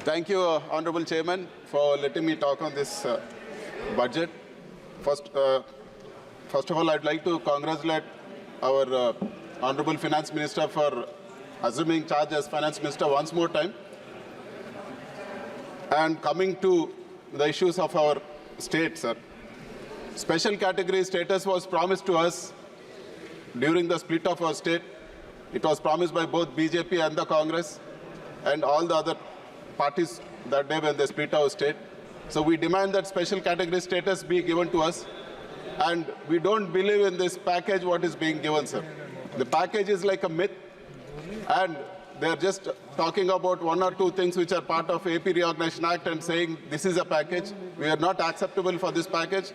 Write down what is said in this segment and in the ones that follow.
Thank you, Honorable Chairman, for letting me talk on this budget. First of all, I'd like to congratulate our Honorable Finance Minister for assuming charge as Finance Minister once more time. And coming to the issues of our state, sir. Special category status was promised to us during the split of our state. It was promised by both BJP and the Congress and all the other parties that day when they split our state. So we demand that special category status be given to us. And we don't believe in this package what is being given, sir. The package is like a myth. And they're just talking about one or two things which are part of AP Reorganization Act and saying this is a package. We are not acceptable for this package.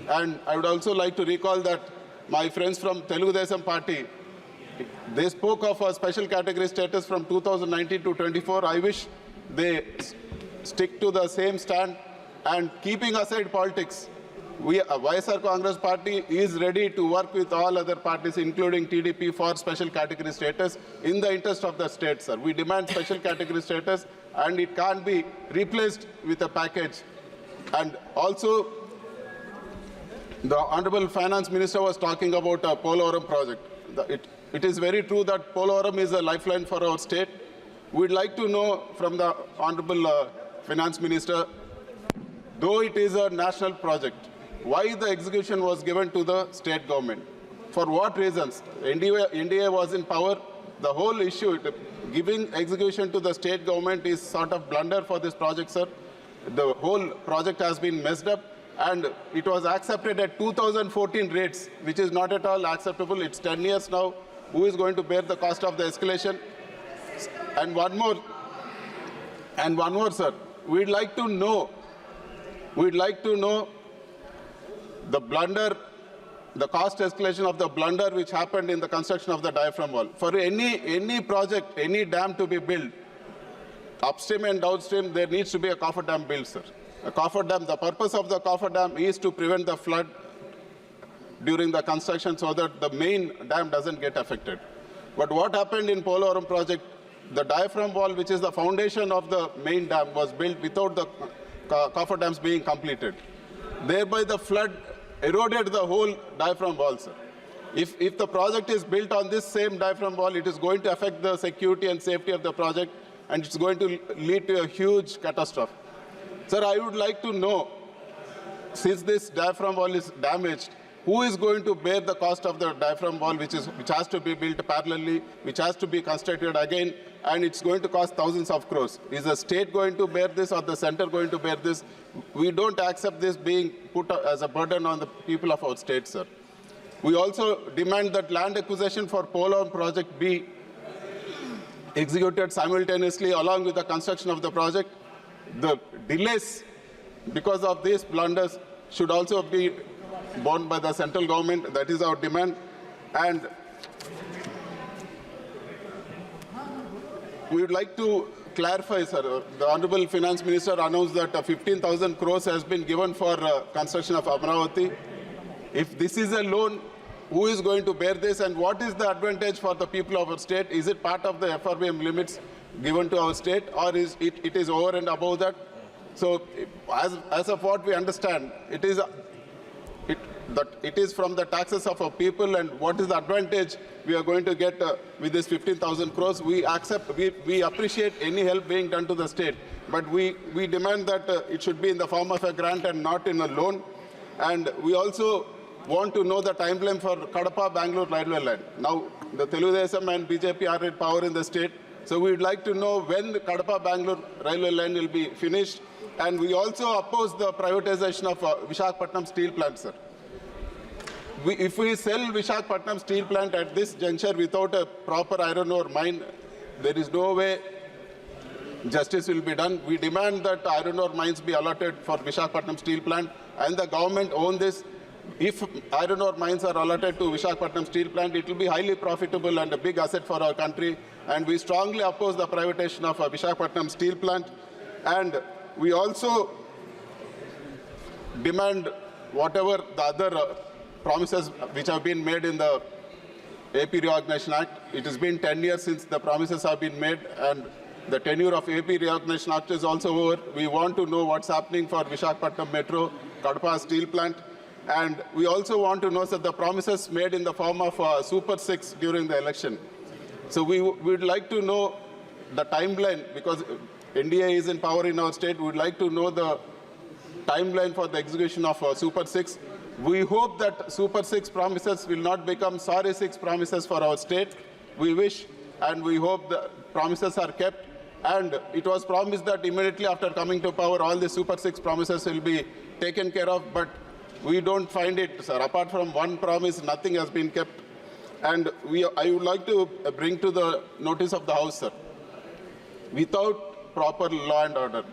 And I would also like to recall that my friends from Telugu Desam Party, they spoke of a special category status from 2019 to 24. I wish they stick to the same stand and keeping aside politics. YSR Congress Party is ready to work with all other parties, including TDP, for special category status in the interest of the state, sir. We demand special category status, and it can't be replaced with a package. And also, the Honorable Finance Minister was talking about a Polavaram project. It is very true that Polavaram is a lifeline for our state. We'd like to know from the Honorable Finance Minister, though it is a national project, why the execution was given to the state government? For what reasons? NDA was in power. The whole issue, giving execution to the state government is sort of blunder for this project, sir. The whole project has been messed up, and it was accepted at 2014 rates, which is not at all acceptable. It's 10 years now. Who is going to bear the cost of the escalation? And one more, sir. We'd like to know the blunder, the cost escalation of the blunder which happened in the construction of the diaphragm wall. For any project, any dam to be built, upstream and downstream, there needs to be a coffer dam built, sir. A coffer dam, the purpose of the coffer dam is to prevent the flood during the construction so that the main dam doesn't get affected. But what happened in Polavaram project, the diaphragm wall, which is the foundation of the main dam, was built without the coffer dams being completed. Thereby the flood eroded the whole diaphragm wall, sir. If the project is built on this same diaphragm wall, it is going to affect the security and safety of the project, and it's going to lead to a huge catastrophe. Sir, I would like to know, since this diaphragm wall is damaged, who is going to bear the cost of the diaphragm wall, which has to be built parallelly, which has to be constructed again, and it's going to cost thousands of crores? Is the state going to bear this, or the center going to bear this? We don't accept this being put as a burden on the people of our state, sir. We also demand that land acquisition for Polavaram project be executed simultaneously along with the construction of the project. The delays because of these blunders should also be borne by the central government. That is our demand. And we would like to clarify, sir. The Honorable Finance Minister announced that 15,000 crores has been given for construction of Amravati. If this is a loan, who is going to bear this, and what is the advantage for the people of our state? Is it part of the FRBM limits given to our state, or is it is over and above that? So as of what we understand, it is from the taxes of our people, and what is the advantage we are going to get with this 15,000 crores? We appreciate any help being done to the state, but we demand that it should be in the form of a grant and not in a loan. And we also want to know the timeline for Kadapa-Bangalore railway line. Now, the Telugu Desam and BJP are in power in the state, so we would like to know when the Kadapa-Bangalore railway line will be finished. And we also oppose the privatization of Visakhapatnam steel plant, sir. If we sell Visakhapatnam steel plant at this juncture without a proper iron ore mine, there is no way justice will be done. We demand that iron ore mines be allotted for Visakhapatnam steel plant, and the government own this. If iron ore mines are allotted to Visakhapatnam steel plant, it will be highly profitable and a big asset for our country. And we strongly oppose the privatization of Visakhapatnam steel plant. And we also demand whatever the other promises which have been made in the AP Reorganization Act. It has been 10 years since the promises have been made, and The tenure of AP Reorganization Act is also over. We want to know what's happening for Visakhapatnam Metro, Kadapa Steel Plant. And we also want to know the promises made in the form of Super 6 during the election. So we would like to know the timeline, because NDA is in power in our state. We would like to know the timeline for the execution of Super 6. We hope that Super 6 promises will not become Sorry 6 promises for our state. We wish and we hope the promises are kept. And it was promised that immediately after coming to power, all the Super 6 promises will be taken care of. But we don't find it, sir. Apart from one promise, nothing has been kept. And I would like to bring to the notice of the House, sir. Without proper law and order,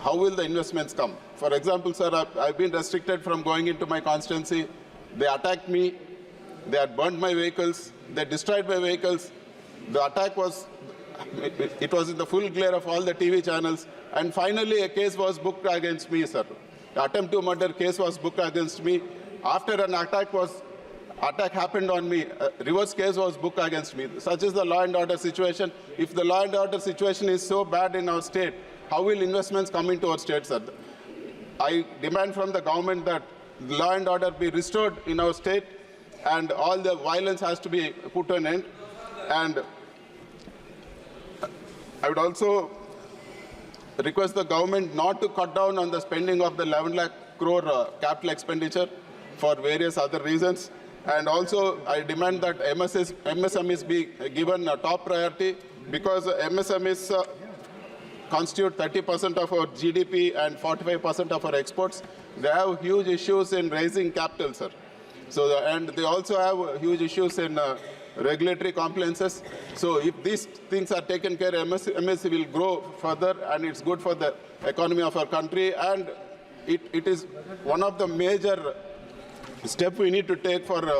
how will the investments come? For example, sir, I've been restricted from going into my constituency. They attacked me. They had burned my vehicles. They destroyed my vehicles. The attack was, it was in the full glare of all the TV channels. And finally, a case was booked against me, sir. The attempt to murder case was booked against me. After an attack happened on me, a reverse case was booked against me. Such is the law and order situation. If the law and order situation is so bad in our state, how will investments come into our state, sir? I demand from the government that law and order be restored in our state and all the violence has to be put to an end. And I would also request the government not to cut down on the spending of the 11 lakh crore capital expenditure for various other reasons. And also, I demand that MSMEs be given a top priority, because MSMEs constitute 30% of our GDP and 45% of our exports. They have huge issues in raising capital, sir. So, and they also have huge issues in regulatory compliances. So if these things are taken care of, MSME will grow further, and it's good for the economy of our country. And it is one of the major steps we need to take for